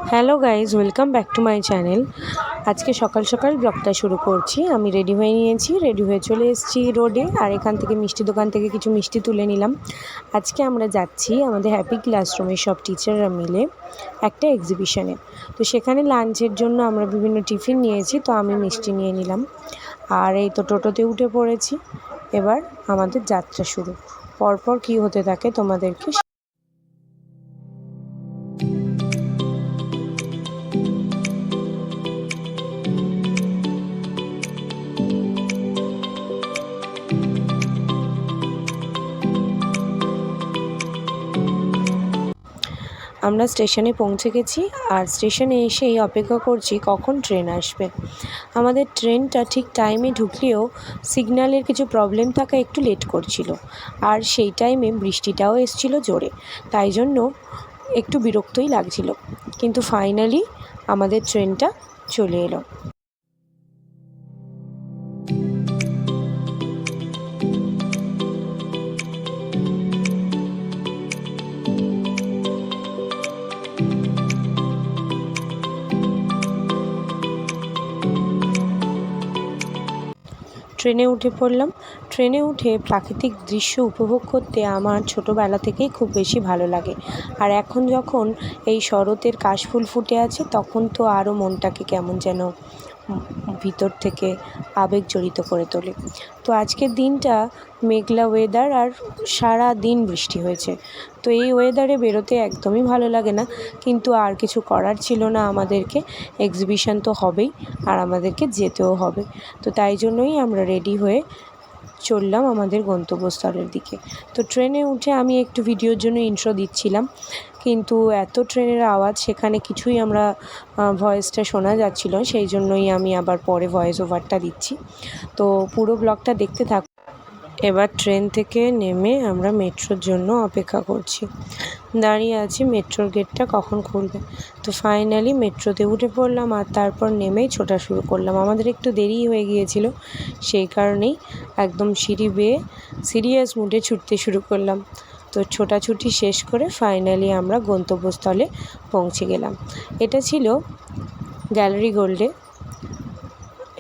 Hello guys, welcome back to my channel. আজকে সকাল সকাল ব্লগটা শুরু করছি। আমি রেডি হয়ে নিয়েছি, রেডি হয়ে চলে এসেছি রোডে। আর এখান থেকে মিষ্টি দোকান থেকে কিছু মিষ্টি তুলে নিলাম। আজকে আমরা যাচ্ছি আমাদের হ্যাপি ক্লাসরুমের সব টিচাররা মিলে একটা এক্সিবিশনে। তো সেখানে লাঞ্চের জন্য আমরা বিভিন্ন টিফিন নিয়েছি, তো আমি মিষ্টি নিয়ে নিলাম। আর এই তো টোটোতে উঠে পড়েছি। এবার আমাদের যাত্রা শুরু। পরপর কি হতে থাকে তোমাদেরকে আমরা স্টেশনে পৌঁছে গেছি। আর স্টেশনে এসেই অপেক্ষা করছি কখন ট্রেন আসবে। আমাদের ট্রেনটা ঠিক টাইমে ঢুকলেও সিগন্যালের কিছু প্রবলেম থাকা একটু লেট করছিল। আর সেই টাইমে বৃষ্টিটাও এসছিল জোরে, তাই জন্য একটু বিরক্তই লাগছিল। কিন্তু ফাইনালি আমাদের ট্রেনটা চলে এলো। ট্রেনে উঠে পড়লাম। ট্রেনে উঠে প্রাকৃতিক দৃশ্য উপভোগ করতে আমার ছোটোবেলা থেকেই খুব বেশি ভালো লাগে। আর এখন যখন এই শরতের কাশফুল ফুটে আছে, তখন তো আরও মনটাকে কেমন যেন ভিতর থেকে আবেগ জড়িত করে তোলে। তো আজকের দিনটা মেঘলা ওয়েদার, আর সারা দিন বৃষ্টি হয়েছে। তো এই ওয়েদারে বেরোতে একদমই ভালো লাগে না, কিন্তু আর কিছু করার ছিল না আমাদেরকে। এক্সিবিশন তো হবেই, আর আমাদেরকে যেতেও হবে। তো তাই জন্যই আমরা রেডি হয়ে চললাম আমাদের গন্তব্যস্থলের দিকে। তো ট্রেনে উঠে আমি একটু ভিডিওর জন্য ইন্ট্রো দিচ্ছিলাম, কিন্তু এত ট্রেনের আওয়াজ, সেখানে কিছুই আমরা ভয়েসটা শোনা যাচ্ছিল, সেই জন্যই আমি আবার পরে ভয়েস ওভারটা দিচ্ছি। তো পুরো ব্লগটা দেখতে থাক। এবার ট্রেন থেকে নেমে আমরা মেট্রোর জন্য অপেক্ষা করছি, দাঁড়িয়ে আছি মেট্রোর গেটটা কখন খুলবে। তো ফাইনালি মেট্রোতে উঠে পড়লাম, আর তারপর নেমেই ছোটা শুরু করলাম। আমাদের একটু দেরি হয়ে গিয়েছিল, সেই কারণেই একদম সিঁড়ি বেয়ে সিরিয়াস মুডে ছুটতে শুরু করলাম। তো ছোটাছুটি শেষ করে ফাইনালি আমরা গন্তব্যস্থলে পৌঁছে গেলাম। এটা ছিল গ্যালারি গোল্ডে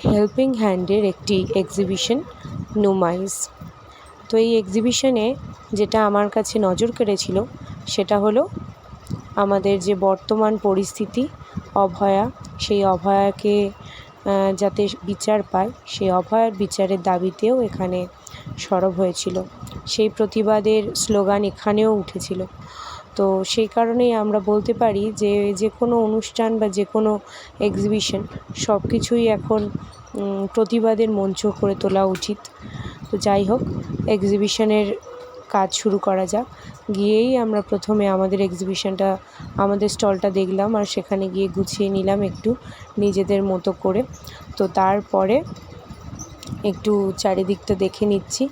হেল্পিং হ্যান্ডের একটি এক্সিবিশন, নোমাইস। তো এই এক্সিবিশনে যেটা আমার কাছে নজর কেড়েছিল, সেটা হলো আমাদের যে বর্তমান পরিস্থিতি, অভয়া, সেই অভয়াকে যাতে বিচার পায়, সেই অভয়ার বিচারের দাবিতেও এখানে সরব হয়েছিল। সেই প্রতিবাদের স্লোগান এখানেও উঠেছিল। তো সেই কারণেই আমরা বলতে পারি যে যে কোনো অনুষ্ঠান বা যে কোনো এক্সিবিশন, সব কিছুই এখন প্রতিবাদের মঞ্চ করে তোলা উচিত। তো যাই হোক, এক্সিবিশনের কাজ শুরু করা যাক। গিয়েই আমরা প্রথমে আমাদের এক্সিবিশনটা, আমাদের স্টলটা দেখলাম, আর সেখানে গিয়ে গুছিয়ে নিলাম একটু নিজেদের মতো করে। তো তারপরে একটু চারিদিকটা দেখে নিচ্ছি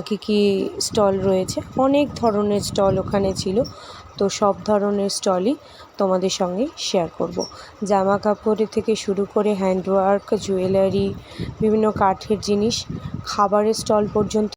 কী কী স্টল রয়েছে। অনেক ধরনের স্টল ওখানে ছিল, তো সব ধরনের স্টলই তোমাদের সঙ্গে শেয়ার করব। জামা কাপড়ের থেকে শুরু করে হ্যান্ডওয়ার্ক, জুয়েলারি, বিভিন্ন কাঠের জিনিস, খাবারের স্টল পর্যন্ত।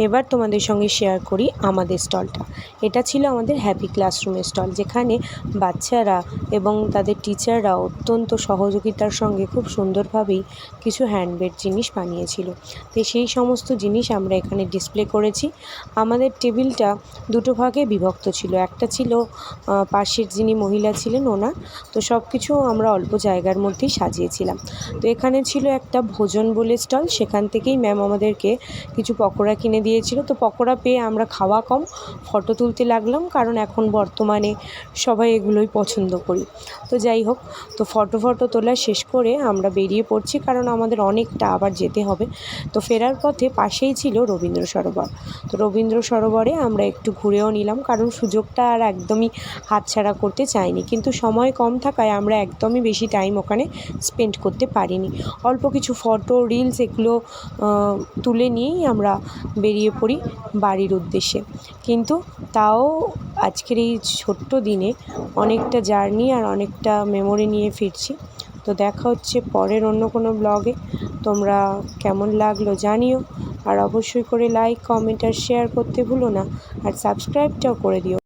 এবার তোমাদের সঙ্গে শেয়ার করি আমাদের স্টলটা। এটা ছিল আমাদের হ্যাপি ক্লাসরুমের স্টল, যেখানে বাচ্চারা এবং তাদের টিচাররা অত্যন্ত সহযোগিতার সঙ্গে খুব সুন্দরভাবেই কিছু হ্যান্ডমেড জিনিস বানিয়েছিল। তো সেই সমস্ত জিনিস আমরা এখানে ডিসপ্লে করেছি। আমাদের টেবিলটা দুটো ভাগে বিভক্ত ছিল। একটা ছিল পাশের যিনি মহিলা ছিলেন ওনার, তো সব কিছু আমরা অল্প জায়গার মধ্যেই সাজিয়েছিলাম। তো এখানে ছিল একটা ভোজন বলে স্টল, সেখান থেকেই ম্যাম আমাদেরকে কিছু পকোড়া কিনে দিয়েছিল। তো পকোড়া পেয়ে আমরা খাওয়া কম, ফটো তুলতে লাগলাম, কারণ এখন বর্তমানে সবাই এগুলোই পছন্দ করি। তো যাই হোক, তো ফটো তোলা শেষ করে আমরা বেরিয়ে পড়ছি, কারণ আমাদের অনেকটা আবার যেতে হবে। তো ফেরার পথে পাশেই ছিল রবীন্দ্র সরোবর। তো রবীন্দ্র সরোবরে আমরা একটু ঘুরেও নিলাম, কারণ সুযোগটা আর একদমই হাতছাড়া করতে চাইনি, কিন্তু সময় কম থাকায় আমরা একদমই বেশি টাইম ওখানে স্পেন্ড করতে পারিনি। অল্প কিছু ফটো, রিলস এগুলো তুলে নিয়েই আমরা বেরিয়ে পড়ি বাড়ির উদ্দেশ্যে। কিন্তু তাও আজকের এই ছোট্ট দিনে অনেকটা জার্নি আর অনেকটা মেমোরি নিয়ে ফিরছি। তো দেখা হচ্ছে পরের অন্য কোনো ব্লগে। তোমরা কেমন লাগলো জানিও, আর অবশ্যই করে লাইক, কমেন্ট আর শেয়ার করতে ভুলো না, আর সাবস্ক্রাইবটাও করে দিও।